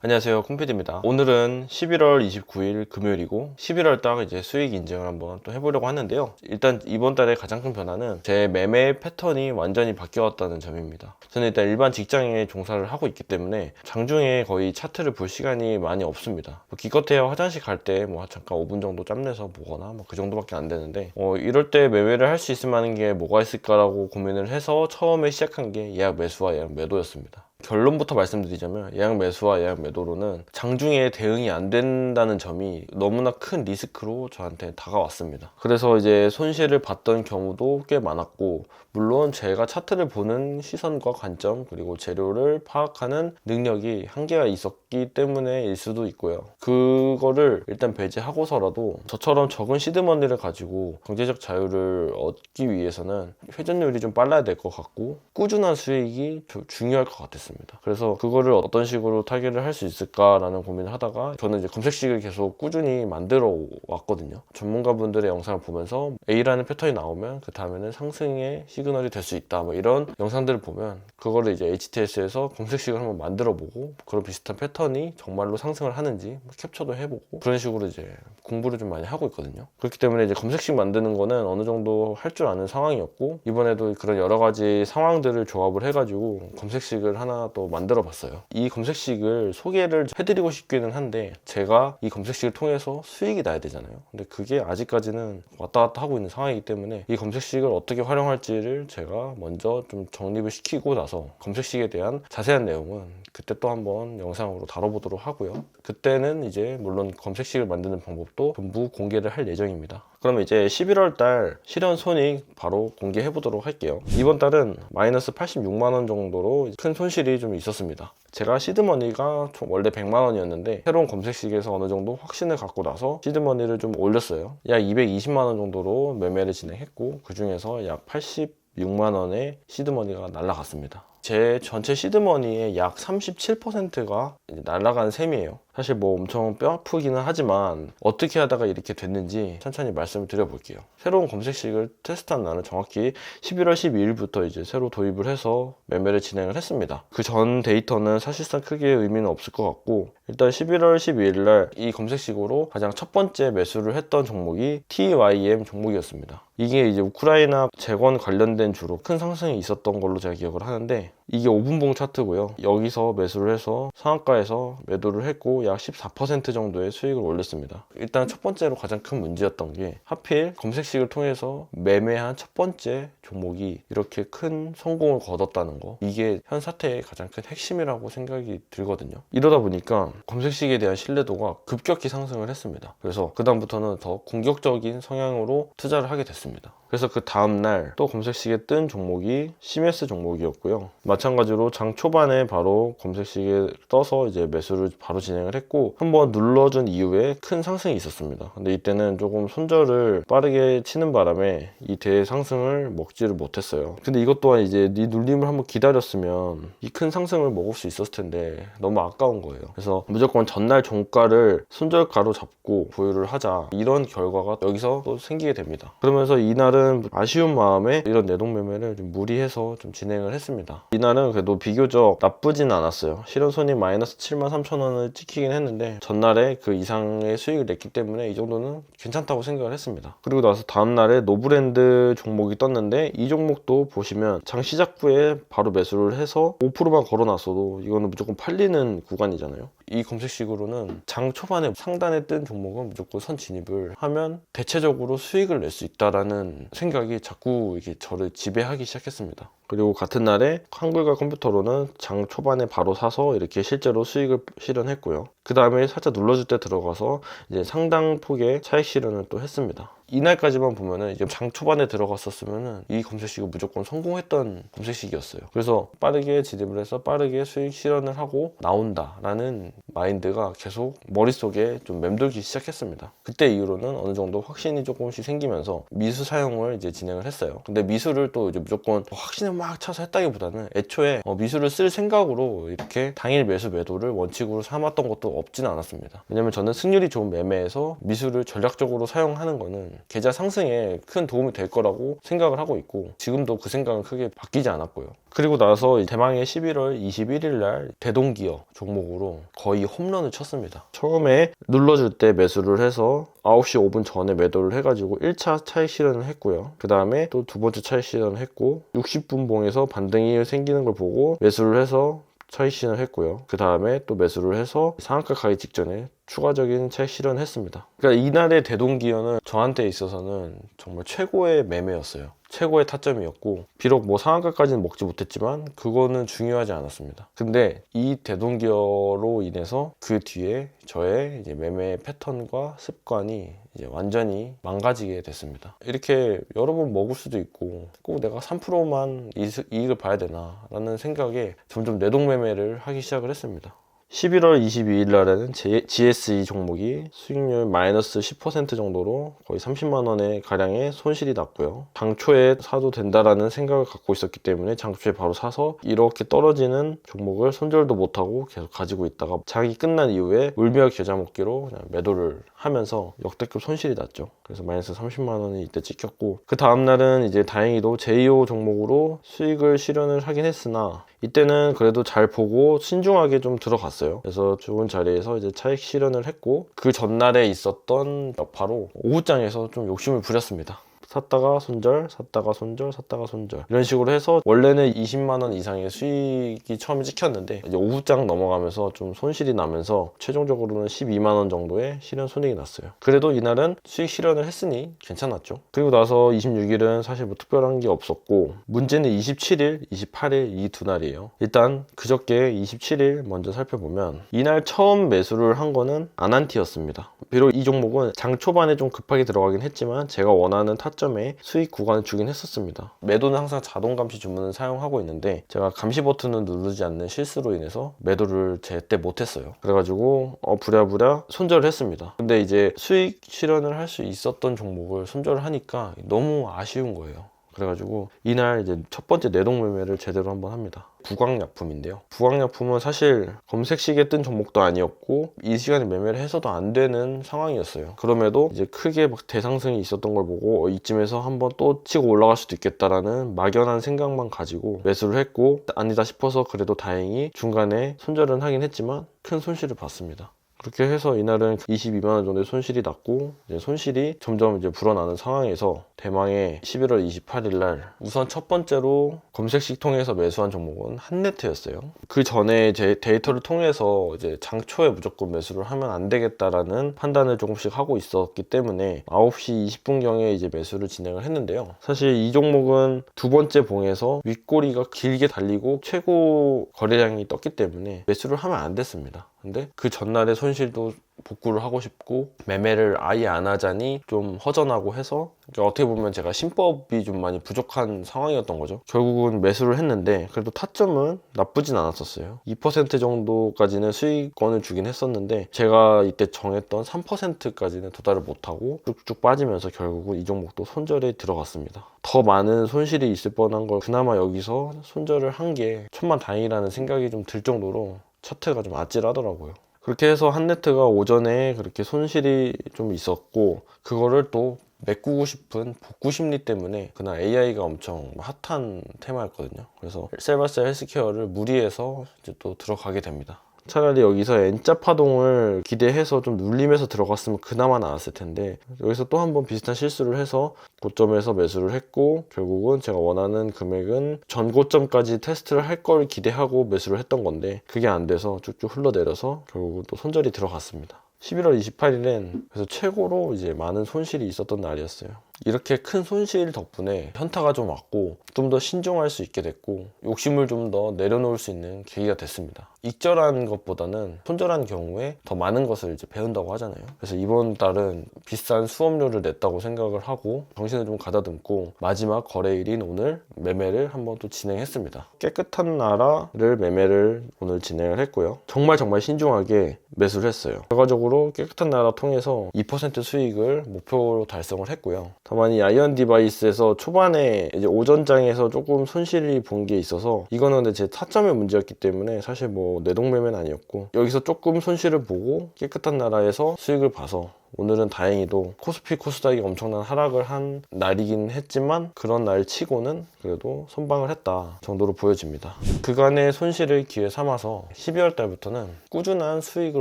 안녕하세요, 콩피디입니다. 오늘은 11월 29일 금요일이고 11월 달 이제 수익 인증을 한번 또 해보려고 하는데요. 일단 이번 달에 가장 큰 변화는 제 매매 패턴이 완전히 바뀌었다는 점입니다. 저는 일단 일반 직장에 종사를 하고 있기 때문에 장중에 거의 차트를 볼 시간이 많이 없습니다. 기껏해야 화장실 갈 때 뭐 잠깐 5분 정도 짬내서 보거나 뭐 그 정도밖에 안 되는데 이럴 때 매매를 할 수 있을 만한 게 뭐가 있을까라고 고민을 해서 처음에 시작한 게 예약 매수와 예약 매도였습니다. 결론부터 말씀드리자면 예약 매수와 예약 매도로는 장중에 대응이 안 된다는 점이 너무나 큰 리스크로 저한테 다가왔습니다. 그래서 이제 손실을 봤던 경우도 꽤 많았고, 물론 제가 차트를 보는 시선과 관점 그리고 재료를 파악하는 능력이 한계가 있었기 때문에일 수도 있고요. 그거를 일단 배제하고서라도 저처럼 적은 시드머니를 가지고 경제적 자유를 얻기 위해서는 회전율이 좀 빨라야 될 것 같고 꾸준한 수익이 중요할 것 같았습니다. 그래서 그거를 어떤 식으로 타겟을 할 수 있을까라는 고민을 하다가 저는 이제 검색식을 계속 꾸준히 만들어 왔거든요. 전문가분들의 영상을 보면서 A라는 패턴이 나오면 그 다음에는 상승의 시그널이 될 수 있다, 뭐 이런 영상들을 보면 그거를 이제 HTS에서 검색식을 한번 만들어 보고 그런 비슷한 패턴이 정말로 상승을 하는지 캡처도 해보고 그런 식으로 이제 공부를 좀 많이 하고 있거든요. 그렇기 때문에 이제 검색식 만드는 거는 어느 정도 할 줄 아는 상황이었고, 이번에도 그런 여러 가지 상황들을 조합을 해가지고 검색식을 하나 또 만들어 봤어요. 이 검색식을 소개를 해드리고 싶기는 한데 제가 이 검색식을 통해서 수익이 나야 되잖아요. 근데 그게 아직까지는 왔다 갔다 하고 있는 상황이기 때문에 이 검색식을 어떻게 활용할지를 제가 먼저 좀 정립을 시키고 나서 검색식에 대한 자세한 내용은 그때 또 한번 영상으로 다뤄보도록 하고요. 그때는 이제 물론 검색식을 만드는 방법도 전부 공개를 할 예정입니다. 그러면 이제 11월 달 실현 손익 바로 공개해 보도록 할게요. 이번 달은 마이너스 86만원 정도로 큰 손실이 좀 있었습니다. 제가 시드머니가 원래 100만원이었는데 새로운 검색식에서 어느 정도 확신을 갖고 나서 시드머니를 좀 올렸어요. 약 220만원 정도로 매매를 진행했고, 그 중에서 약 86만원의 시드머니가 날라갔습니다. 제 전체 시드머니의 약 37%가 날아간 셈이에요. 사실 뭐 엄청 뼈 아프기는 하지만 어떻게 하다가 이렇게 됐는지 천천히 말씀을 드려볼게요. 새로운 검색식을 테스트한 날은 정확히 11월 12일부터 이제 새로 도입을 해서 매매를 진행을 했습니다. 그 전 데이터는 사실상 크게 의미는 없을 것 같고, 일단 11월 12일 날 이 검색식으로 가장 첫 번째 매수를 했던 종목이 TYM 종목이었습니다. 이게 이제 우크라이나 재건 관련된 주로 큰 상승이 있었던 걸로 제가 기억을 하는데, 이게 5분봉 차트고요. 여기서 매수를 해서 상한가에서 매도를 했고 약 14% 정도의 수익을 올렸습니다. 일단 첫 번째로 가장 큰 문제였던 게 하필 검색식을 통해서 매매한 첫 번째 종목이 이렇게 큰 성공을 거뒀다는 거, 이게 현 사태의 가장 큰 핵심이라고 생각이 들거든요. 이러다 보니까 검색식에 대한 신뢰도가 급격히 상승을 했습니다. 그래서 그 다음부터는 더 공격적인 성향으로 투자를 하게 됐습니다. 그래서 그 다음날 또 검색식에 뜬 종목이 CMS 종목이었고요. 마찬가지로 장 초반에 바로 검색식에 떠서 이제 매수를 바로 진행을 했고, 한번 눌러준 이후에 큰 상승이 있었습니다. 근데 이때는 조금 손절을 빠르게 치는 바람에 이 대상승을 먹지를 못했어요. 근데 이것 또한 이제 이 눌림을 한번 기다렸으면 이 큰 상승을 먹을 수 있었을 텐데 너무 아까운 거예요. 그래서 무조건 전날 종가를 손절가로 잡고 보유를 하자, 이런 결과가 여기서 또 생기게 됩니다. 그러면서 이날은 아쉬운 마음에 이런 내동 매매를 좀 무리해서 좀 진행을 했습니다. 이날은 그래도 비교적 나쁘진 않았어요. 실현 손익 마이너스 73,000원을 찍히긴 했는데 전날에 그 이상의 수익을 냈기 때문에 이 정도는 괜찮다고 생각을 했습니다. 그리고 나서 다음날에 노브랜드 종목이 떴는데, 이 종목도 보시면 장 시작 후에 바로 매수를 해서 5%만 걸어놨어도 이거는 무조건 팔리는 구간이잖아요. 이 검색식으로는 장 초반에 상단에 뜬 종목은 무조건 선 진입을 하면 대체적으로 수익을 낼 수 있다라는 생각이 자꾸 이게 저를 지배하기 시작했습니다. 그리고 같은 날에 한글과 컴퓨터로는 장 초반에 바로 사서 이렇게 실제로 수익을 실현했고요. 그 다음에 살짝 눌러줄 때 들어가서 이제 상당 폭의 차익 실현을 또 했습니다. 이날까지만 보면은 이제 장 초반에 들어갔었으면은 이 검색식은 무조건 성공했던 검색식이었어요. 그래서 빠르게 진입을 해서 빠르게 수익 실현을 하고 나온다라는 마인드가 계속 머릿속에 좀 맴돌기 시작했습니다. 그때 이후로는 어느 정도 확신이 조금씩 생기면서 미수 사용을 이제 진행을 했어요. 근데 미수를 또 이제 무조건 확신을 막 차서 했다기보다는 애초에 미수를 쓸 생각으로 이렇게 당일 매수 매도를 원칙으로 삼았던 것도 없지는 않았습니다. 왜냐면 저는 승률이 좋은 매매에서 미수를 전략적으로 사용하는 거는 계좌 상승에 큰 도움이 될 거라고 생각을 하고 있고, 지금도 그 생각은 크게 바뀌지 않았고요. 그리고 나서 대망의 11월 21일 날 대동기업 종목으로 거의 홈런을 쳤습니다. 처음에 눌러줄 때 매수를 해서 9시 5분 전에 매도를 해가지고 1차 차익 실현을 했고요. 그 다음에 또 두 번째 차익 실현을 했고 60분 봉에서 반등이 생기는 걸 보고 매수를 해서 차익 실현을 했고요. 그 다음에 또 매수를 해서 상한가 가기 직전에 추가적인 차익 실현을 했습니다. 그러니까 이날의 대동기업은 저한테 있어서는 정말 최고의 매매였어요. 최고의 타점이었고, 비록 뭐 상한가까지는 먹지 못했지만 그거는 중요하지 않았습니다. 근데 이 대동기업으로 인해서 그 뒤에 저의 이제 매매 패턴과 습관이 이제 완전히 망가지게 됐습니다. 이렇게 여러 번 먹을 수도 있고 꼭 내가 3%만 이익을 봐야 되나 라는 생각에 점점 내동매매를 하기 시작을 했습니다. 11월 22일 날에는 GSE 종목이 수익률 마이너스 10% 정도로 거의 30만 원의 가량의 손실이 났고요. 장초에 사도 된다라는 생각을 갖고 있었기 때문에 장초에 바로 사서 이렇게 떨어지는 종목을 손절도 못하고 계속 가지고 있다가 장이 끝난 이후에 울며 겨자 먹기로 그냥 매도를 하면서 역대급 손실이 났죠. 그래서 마이너스 30만 원이 이때 찍혔고, 그 다음날은 이제 다행히도 제2호 종목으로 수익을 실현을 하긴 했으나 이때는 그래도 잘 보고 신중하게 좀 들어갔어요. 그래서 좋은 자리에서 이제 차익 실현을 했고, 그 전날에 있었던 여파로 오후장에서 좀 욕심을 부렸습니다. 샀다가 손절, 샀다가 손절, 샀다가 손절, 이런 식으로 해서 원래는 20만 원 이상의 수익이 처음에 찍혔는데 이제 오후장 넘어가면서 좀 손실이 나면서 최종적으로는 12만 원 정도의 실현 손익이 났어요. 그래도 이날은 수익 실현을 했으니 괜찮았죠. 그리고 나서 26일은 사실 뭐 특별한 게 없었고, 문제는 27일, 28일 이 두 날이에요. 일단 그저께 27일 먼저 살펴보면 이날 처음 매수를 한 거는 아난티였습니다. 비록 이 종목은 장 초반에 좀 급하게 들어가긴 했지만 제가 원하는 타점에 수익 구간을 주긴 했었습니다. 매도는 항상 자동 감시 주문을 사용하고 있는데 제가 감시 버튼을 누르지 않는 실수로 인해서 매도를 제때 못했어요. 그래가지고 부랴부랴 손절을 했습니다. 근데 이제 수익 실현을 할 수 있었던 종목을 손절을 하니까 너무 아쉬운 거예요. 그래가지고 이날 이제 첫 번째 내동 매매를 제대로 한번 합니다. 부광약품인데요. 부광약품은 사실 검색식에 뜬 종목도 아니었고 이 시간에 매매를 해서도 안 되는 상황이었어요. 그럼에도 이제 크게 막 대상승이 있었던 걸 보고 이쯤에서 한번 또 치고 올라갈 수도 있겠다라는 막연한 생각만 가지고 매수를 했고, 아니다 싶어서 그래도 다행히 중간에 손절은 하긴 했지만 큰 손실을 봤습니다. 그렇게 해서 이날은 22만 원 정도의 손실이 났고, 이제 손실이 점점 이제 불어나는 상황에서 대망의 11월 28일 날 우선 첫 번째로 검색식 통해서 매수한 종목은 한네트였어요. 그 전에 제 데이터를 통해서 이제 장초에 무조건 매수를 하면 안 되겠다라는 판단을 조금씩 하고 있었기 때문에 9시 20분경에 이제 매수를 진행을 했는데요. 사실 이 종목은 두 번째 봉에서 윗꼬리가 길게 달리고 최고 거래량이 떴기 때문에 매수를 하면 안 됐습니다. 근데 그 전날에 손실도 복구를 하고 싶고 매매를 아예 안 하자니 좀 허전하고 해서 어떻게 보면 제가 신법이 좀 많이 부족한 상황이었던 거죠. 결국은 매수를 했는데 그래도 타점은 나쁘진 않았었어요. 2% 정도까지는 수익권을 주긴 했었는데 제가 이때 정했던 3%까지는 도달을 못하고 쭉쭉 빠지면서 결국은 이 종목도 손절에 들어갔습니다. 더 많은 손실이 있을 뻔한 걸 그나마 여기서 손절을 한 게 천만다행이라는 생각이 좀 들 정도로 차트가 좀 아찔하더라고요. 그렇게 해서 한네트가 오전에 그렇게 손실이 좀 있었고, 그거를 또 메꾸고 싶은 복구 심리 때문에 그날 AI가 엄청 핫한 테마였거든요. 그래서 셀바셀 헬스케어를 무리해서 이제 또 들어가게 됩니다. 차라리 여기서 N자 파동을 기대해서 좀 눌리면서 들어갔으면 그나마 나았을 텐데, 여기서 또 한 번 비슷한 실수를 해서 고점에서 매수를 했고, 결국은 제가 원하는 금액은 전 고점까지 테스트를 할 걸 기대하고 매수를 했던 건데 그게 안 돼서 쭉쭉 흘러내려서 결국은 또 손절이 들어갔습니다. 11월 28일엔 그래서 최고로 이제 많은 손실이 있었던 날이었어요. 이렇게 큰 손실 덕분에 현타가 좀 왔고 좀 더 신중할 수 있게 됐고 욕심을 좀 더 내려놓을 수 있는 계기가 됐습니다. 익절한 것보다는 손절한 경우에 더 많은 것을 이제 배운다고 하잖아요. 그래서 이번 달은 비싼 수업료를 냈다고 생각을 하고 정신을 좀 가다듬고 마지막 거래일인 오늘 매매를 한번 또 진행했습니다. 깨끗한 나라를 매매를 오늘 진행을 했고요. 정말 신중하게 매수를 했어요. 결과적으로 깨끗한 나라 통해서 2% 수익을 목표로 달성을 했고요. 다만 이 아이언 디바이스에서 초반에 이제 오전장에서 조금 손실이 본 게 있어서 이거는 근데 제 타점의 문제였기 때문에 사실 뭐 내동매매는 아니었고, 여기서 조금 손실을 보고 깨끗한 나라에서 수익을 봐서 오늘은 다행히도 코스피 코스닥이 엄청난 하락을 한 날이긴 했지만 그런 날 치고는 그래도 선방을 했다 정도로 보여집니다. 그간의 손실을 기회 삼아서 12월 달부터는 꾸준한 수익을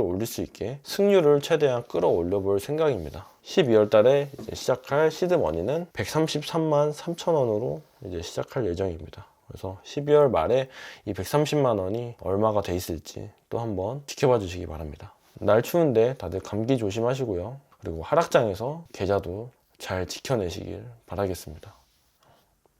올릴 수 있게 승률을 최대한 끌어올려 볼 생각입니다. 12월 달에 이제 시작할 시드머니는 133만 3천 원으로 이제 시작할 예정입니다. 그래서 12월 말에 이 130만 원이 얼마가 돼 있을지 또 한번 지켜봐 주시기 바랍니다. 날 추운데 다들 감기 조심하시고요. 그리고 하락장에서 계좌도 잘 지켜내시길 바라겠습니다.